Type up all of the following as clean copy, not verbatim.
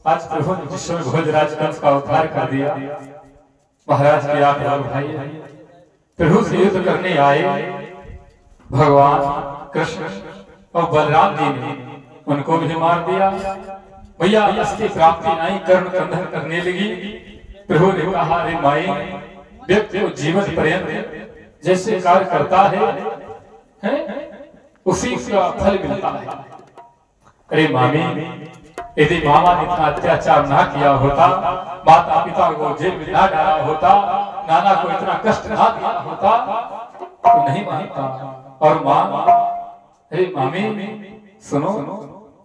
आज प्रभु ने जिसमें भोजराज कंस का उद्धार कर दिया। महाराज के आप भाई प्रभु से युद्ध करने आए भगवान कृष्ण और बलराम जी ने उनको भी मार दिया। भैया इसकी प्राप्ति नहीं कर्ण कंधन करने लगी। प्रभु ने कहा अरे माई व्यक्ति को जीवन पर्यंत जैसे कार्य करता है उसी का फल मिलता है। अरे मामी यदि मामा ने इतना अत्याचार ना किया होता, माता पिता को जेल में ना डाला होता, नाना को इतना कष्ट ना दिया होता तो नहीं मानता। और माँ अरे मामी सुनो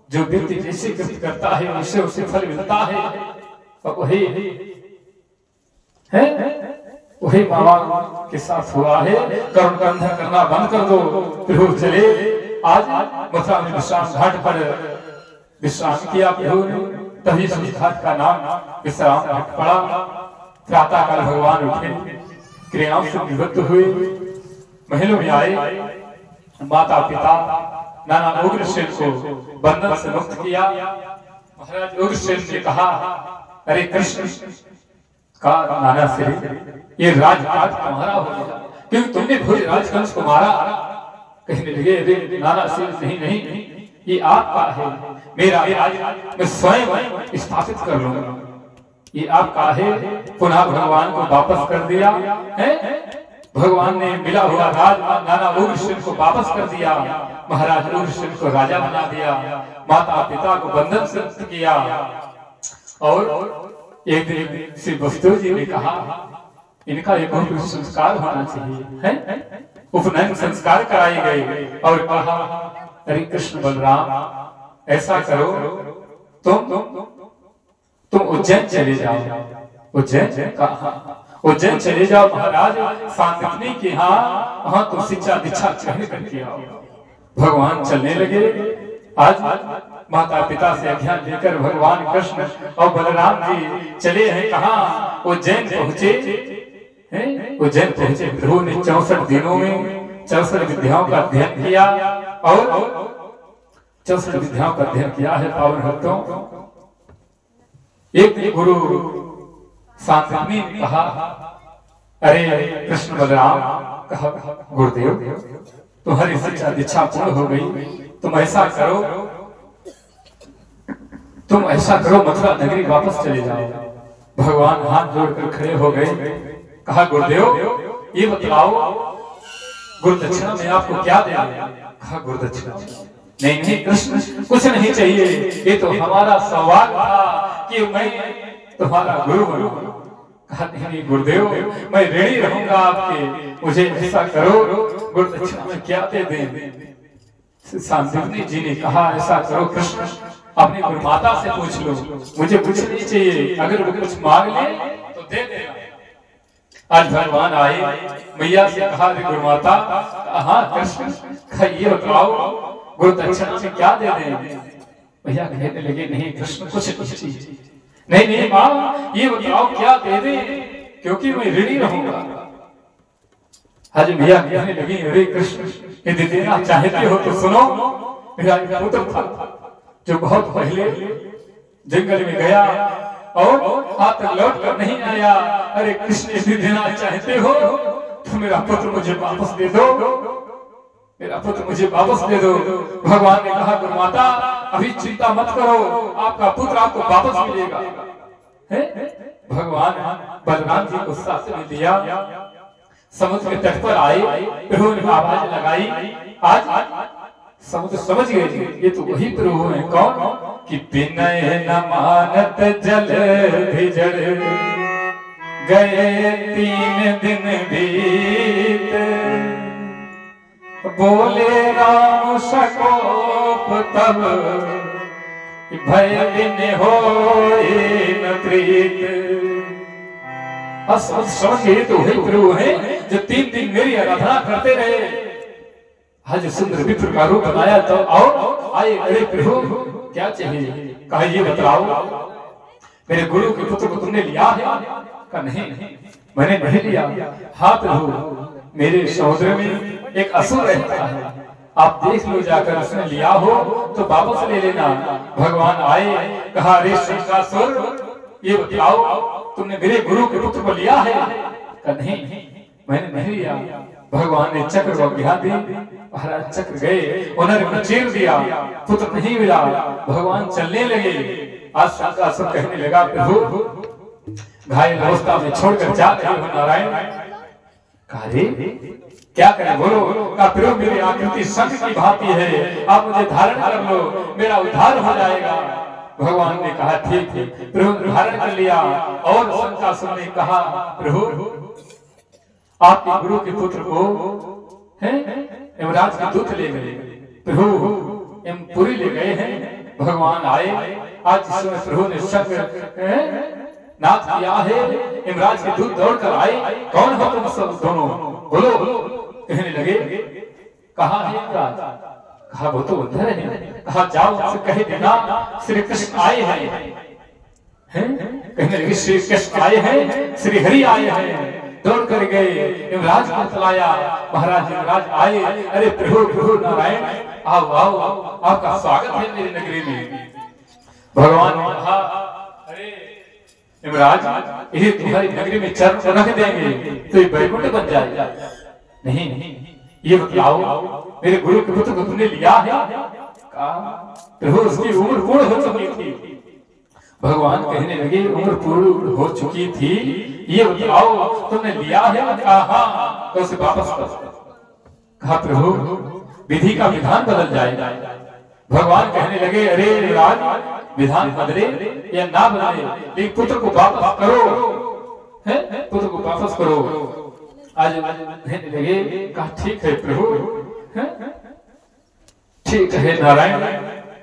जो व्यक्ति जैसे कृत्य करता है उसे उसे फल मिलता है। और वही मामा के साथ हुआ है। करुण कंधन करना बंद कर दो। प्रभु चले आज मथुरा में विश्राम घाट पर विश्राम किया प्रभु ने। तभी उस घाट का नाम विश्राम घाट पड़ा। प्रातः काल भगवान उठे, क्रियाओं से निवृत्त हुए, महलों में आए, माता पिता नाना उग्रसेन को बंधन से मुक्त किया। महाराज उग्रसेन ने कहा अरे कृष्ण का नाना से ये राजपाट तुम्हारा हो गया क्योंकि तुमने भोजराज कंस को मारा। कहने लगे अरे नाना से नहीं ये आपका है, मेरा राज मैं स्वयं स्थापित कर लूंगा। ये आपका है। पुनः भगवान को वापस कर दिया है। भगवान ने मिला हुआ राज नाना उग्रसेन को वापस कर दिया। महाराज उग्रसेन को राजा बना दिया। माता पिता को बंधन से मुक्त किया। और एक दिन श्री वसुदेव जी ने कहा इनका एक संस्कार होना चाहिए है। उपनयन संस्कार कराए गए और कहा अरे कृष्ण बलराम ऐसा करो तुम उज्जैन चले जाओ। उज्जैन चले जाओ महाराज सांतनी के वहां तुम शिक्षा दीक्षा ग्रहण करके आओ। भगवान चलने लगे। आज माता पिता से आज्ञा लेकर भगवान कृष्ण और बलराम जी चले हैं। कहा उज्जैन पहुंचे। उज्जैन पहुंचे प्रभु ने 64 दिनों में 64 विद्याओं का अध्ययन किया और 64 विद्याओं का अध्ययन किया है पावन भक्तों। एक गुरु सांतनी ने कहा अरे कृष्ण बलराम कहा गुरुदेव तुम्हारी शिक्षा दीक्षा पूर्ण हो गई। तुम ऐसा करो मथुरा नगरी वापस चले जाओ। भगवान हाथ जोड़कर खड़े हो गए। कहा गुरुदेव ये बतलाओ गुरुदक्षिणा में आपको क्या देना। कहा गुरुदक्षिणा नहीं कृष्ण कुछ नहीं चाहिए। ये तो हमारा सौभाग्य था कि मैं तुम्हारा गुरु बनूं। कहा नहीं गुरुदेव मैं ऋणी रहूंगा आपके। मुझे ऐसा करो गुरुदक्षिणा में क्या दे दें। सांतनी जी ने कहा ऐसा करो कृष्ण अपनी गुरुमाता से पूछ लो। मुझे कुछ नहीं चाहिए, अगर वो कुछ मांग ले तो दे देना। आज भगवान आए मैया से कहा गुरुमाता हाँ कृष्ण ये बताओ गुरुदक्षिणा में क्या दे दें। भैया कहने लगे नहीं कृष्ण कुछ चाहिए। नहीं माँ ये बताओ क्या दे दे क्योंकि मैं ऋणी रहूंगा। आज भैया कहने लगी अरे कृष्ण यदि देना चाहते हो तो सुनो। मेरा पुत्र था जो बहुत पहले जंगल में गया और हाथ तक लौट कर नहीं आया। अरे कृष्ण यदि देना चाहते हो तो मेरा पुत्र मुझे वापस दे दो। मेरा पुत्र मुझे वापस दे दो। भगवान ने कहा गुरुमाता अभी चिंता मत करो, आपका पुत्र आपको वापस मिलेगा। भगवान बलराम जी को साथ में दिया। समुद्र के तट पर आए। प्रभु ने आवाज लगाई। आज समुद्र समझ गए ये तो वही प्रभु है। कौन कि विनय न मानत जल भिजड़ गए 3 दिन बीत। बोले राम सकोप तब भय बिन होए न प्रीत। समझ गए तो वही प्रभु है जो 3 दिन मेरी आराधना करते रहे। आज सुंदर मित्र का रूप बनाया तो आओ आए, अरे प्रभु क्या चाहिए? कहा ये बताओ, मेरे गुरु के पुत्र को तुमने लिया है? कहा नहीं मैंने नहीं लिया। हाँ प्रभु, मेरे समुद्र में एक असुर रहता है, आप देख लो जाकर, उसने लिया हो तो वापस ले लेना। भगवान आए, कहा अरे शंकासुर ये बताओ तुमने मेरे गुरु के पुत्र को लिया है? कहा नहीं मैंने नहीं लिया। भगवान ने चक्र को गिरा दी, महाराज चक्र गए, उन्होंने चीर दिया, पुत्र नहीं मिला। भगवान चलने लगे। आज शंकासुर कहने लगा प्रभु घायल अवस्था में छोड़कर जा रहे हो नारायण। कहा क्या करें बोलो? कहा प्रभु मेरी आकृति शंख की भांति है, आप मुझे धारण कर लो, मेरा उद्धार हो जाएगा। भगवान ने कहा ठीक है। प्रभु धारण कर लिया और शंकासुर ने कहा प्रभु आपके गुरु के पुत्र को यमराज के दूत ले गए, प्रभु यमपुरी ले गए हैं। भगवान आए, आज इस समय प्रभु ने शंख नाथ किया है, यमराज के दूत दौड़कर आए, कौन हो तुम सब दोनों बोलो? कहने लगे कहाँ है यमराज? कहा वो तो उधर है। कहा जाओ उनसे कह देना श्री कृष्ण आए हैं। कहने लगे श्री कृष्ण आए हैं, श्री हरि आए हैं। दौड़ कर गए, यमराज को बुलाया, महाराज यमराज आए, अरे प्रभु प्रभु नारायण आओ आओ आपका स्वागत है मेरी नगरी में। भगवान ने कहा अरे यमराज ये तुम्हारी नगरी में चरण रख देंगे तो ये बैकुंठ बन जाएगा। नहीं ये बताओ मेरे गुरु के पुत्र को तुमने लिया है? कहा प्रभु उसकी उम्र पूर्ण हो चुकी थी। भगवान कहने लगे उम्र पूर्ण हो चुकी थी, ये बताओ तुमने लिया है? कहा हाँ, तो उसे वापस करो। कहा प्रभु विधि का विधान बदल जाएगा। भगवान कहने लगे अरे राज विधान बदले या ना बदले, लेकिन पुत्र को वापस करो, है पुत्र को वापस करो। आज कहने लगे कहा ठीक है प्रभु, ठीक है नारायण।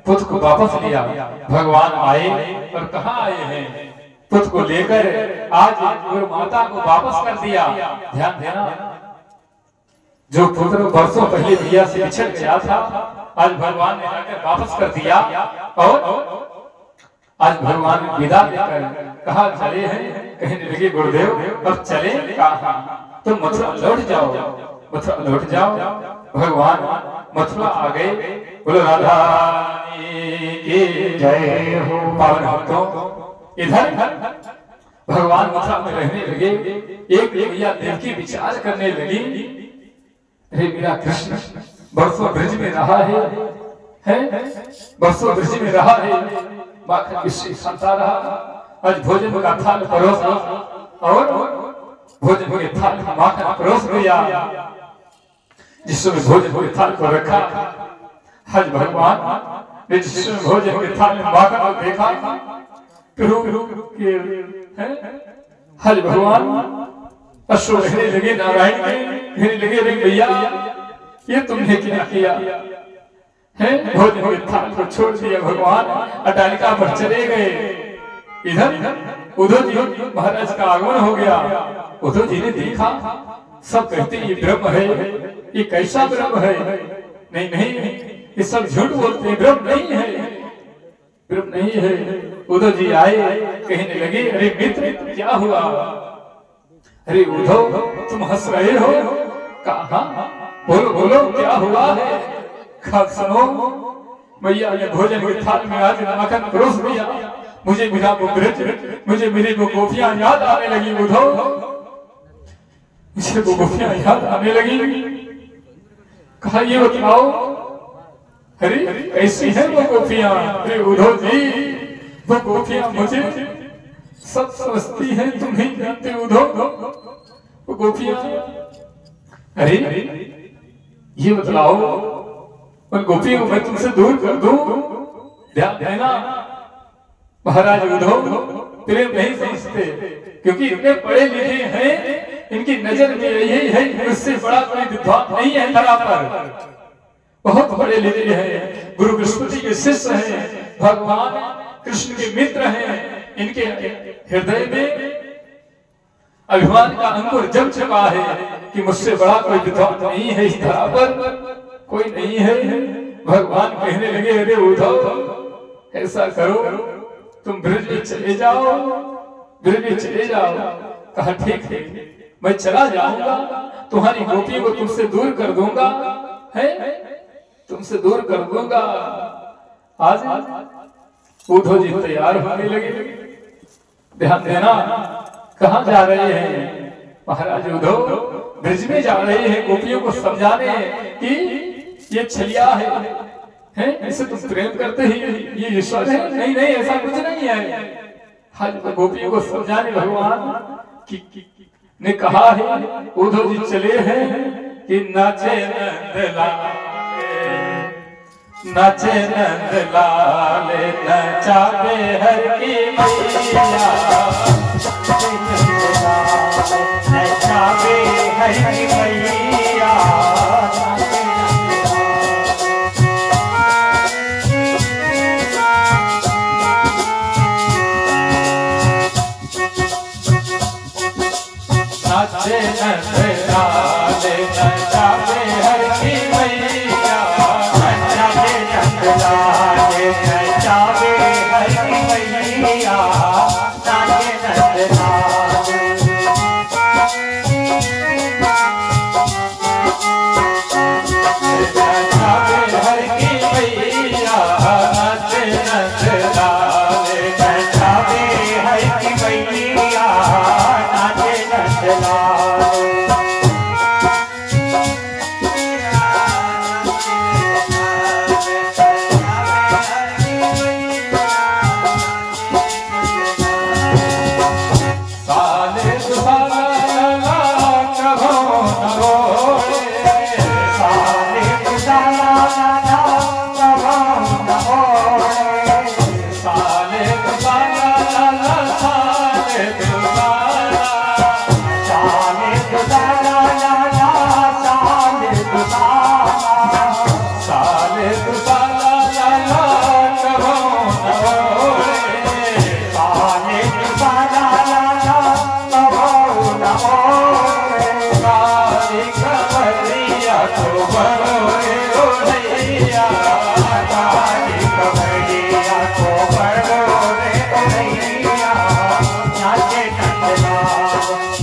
पुत्र को वापस लिया। भगवान आए और कहाँ आए हैं? पुत्र को लेकर आज गुरु माता को वापस कर दिया। ध्यान देना, जो पुत्र वर्षों पहले दिया से बिछड़ गया था, आज भगवान ने आकर वापस कर दिया। और आज भगवान विदा देकर कहा चले हैं? कहने लगे गुरुदेव अब चले? कहा तुम मथुरा लौट जाओ, मथुरा लौट जाओ। भगवान मथुरा आ गए। बोलो राधा जय हो। पावन भक्तों इधर भगवान मथुरा में रहने लगे। एक भैया देवकी विचार करने लगी, अरे मेरा कृष्ण बरसों ब्रज में रहा है, बरसों ब्रज में रहा है, माखन की खाता रहा, आज भोजन का थाल परोसा और भोजन के थाल में माखन परोस दिया। जिसमें भोजन के थाल को रखा, आज भगवान ने जिसमें भोजन के थाल में माखन को देखा, हज भगवान अश्रु बहने लगे, नारायण कहने लगे अरे भैया ये तुमने क्या किया है? भोजन के थाल को छोड़ दिया भगवान, अटालिका पर चले गए। इधर उद्धव जी महाराज का आगमन हो गया। उद्धव जी ने देखा, सब कहते ये ब्रह्म है, ये कैसा ब्रह्म है? नहीं नहीं ये सब झूठ बोलते हैं, ब्रह्म नहीं है, ब्रह्म नहीं है। उद्धव जी आए, कहने लगे अरे मित्र क्या हुआ? अरे उद्धव तुम हंस रहे हो? कहा बोलो बोलो क्या हुआ है? कहा सुनो भैया ये भोजन के थाल में आज माखन परोस दिया, मुझे मिला वो ब्रज, मुझे मेरी वो गोपियां याद आने लगी। उद्धव मुझे वो गोपियां याद आने लगी। कहा ये बताओ अरे ऐसी है वो गोपियां? अरे उद्धव जी वो गोपियां मुझे सब समझती हैं, तुम नहीं जानते उद्धव वो गोपियां। अरे ये बताओ उन गोपियों को मैं तुमसे दूर कर दूं? ध्यान देना महाराज उद्धव प्रेम नहीं समझते, क्योंकि इतने पढ़े लिखे हैं, इनकी नजर में यही है उससे बड़ा कोई विद्वान नहीं है धरा पर। बहुत पढ़े लिखे हैं, गुरु बृहस्पति के शिष्य हैं, भगवान कृष्ण के मित्र हैं, इनके हृदय में अभिमान का अंकुर जम चुका है कि मुझसे बड़ा कोई विद्वान नहीं है इस धरा पर, कोई नहीं है। भगवान कहने लगे अरे उद्धव ऐसा करो तुम ब्रज में चले जाओ, ब्रज में चले जाओ। कहा ठीक है मैं चला जाऊंगा, तुम्हारी गोपी को तुमसे दूर कर दूंगा, है तुमसे दूर कर दूंगा। आज उद्धव जी तैयार होने लगे। ध्यान देना कहाँ जा रहे हैं महाराज उद्धव? ब्रज में जा रहे हैं गोपियों को समझाने कि ये छलिया है इसे तुम प्रेम करते ही ये ईश्वर है। नहीं नहीं ऐसा कुछ नहीं है। आज गोपियों को समझाने भगवान ने कहा है। उद्धव जी चले हैं कि नाचे नाचे नंदलाल नचावे हर की मैया, नचावे हर की मैया। नाचे नंदलाल नचावे हर की मैया, नचावे नंदलाल नचावे हर की मैया, नाचे नंदलाल। नचावे हर की मैया, नाचे नंदलाल नचावे हर की मैया, नाचे नंदलाल। नाचे नंदलाल।